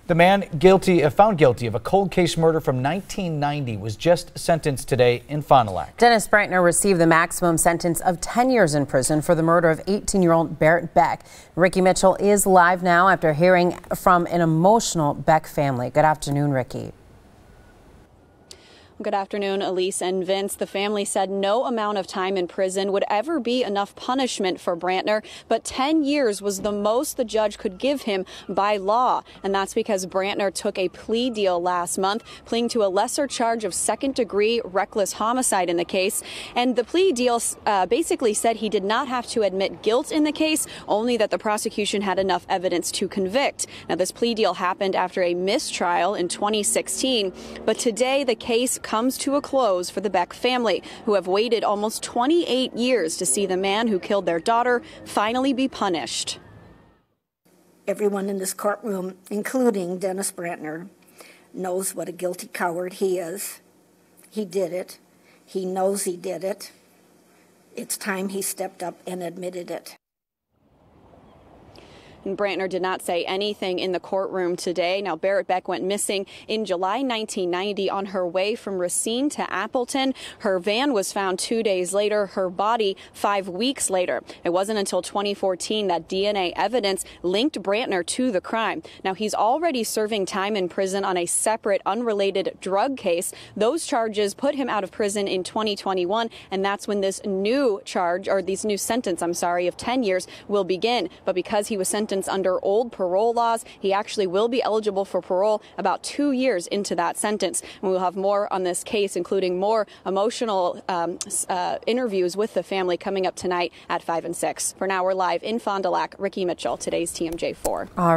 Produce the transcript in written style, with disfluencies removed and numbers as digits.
The man found guilty of a cold case murder from 1990 was just sentenced today in Fond du Lac. Dennis Brantner received the maximum sentence of 10 years in prison for the murder of 18-year-old Berit Beck. Ricky Mitchell is live now after hearing from an emotional Beck family. Good afternoon, Ricky. Good afternoon, Elise and Vince. The family said no amount of time in prison would ever be enough punishment for Brantner, but 10 years was the most the judge could give him by law. And that's because Brantner took a plea deal last month, pleading to a lesser charge of second-degree reckless homicide in the case. And the plea deal basically said he did not have to admit guilt in the case, only that the prosecution had enough evidence to convict. Now, this plea deal happened after a mistrial in 2016, but today the case comes to a close for the Beck family, who have waited almost 28 years to see the man who killed their daughter finally be punished. Everyone in this courtroom, including Dennis Brantner, knows what a guilty coward he is. He did it. He knows he did it. It's time he stepped up and admitted it. And Brantner did not say anything in the courtroom today. Now, Berit Beck went missing in July 1990 on her way from Racine to Appleton. Her van was found 2 days later, her body 5 weeks later. It wasn't until 2014 that DNA evidence linked Brantner to the crime. Now, he's already serving time in prison on a separate, unrelated drug case. Those charges put him out of prison in 2021, and that's when this new charge, or this new sentence, of 10 years will begin. But because he was sentenced under old parole laws, he actually will be eligible for parole about 2 years into that sentence. And we'll have more on this case, including more emotional interviews with the family coming up tonight at 5 and 6. For now, we're live in Fond du Lac. Ricky Mitchell, today's TMJ4. All right.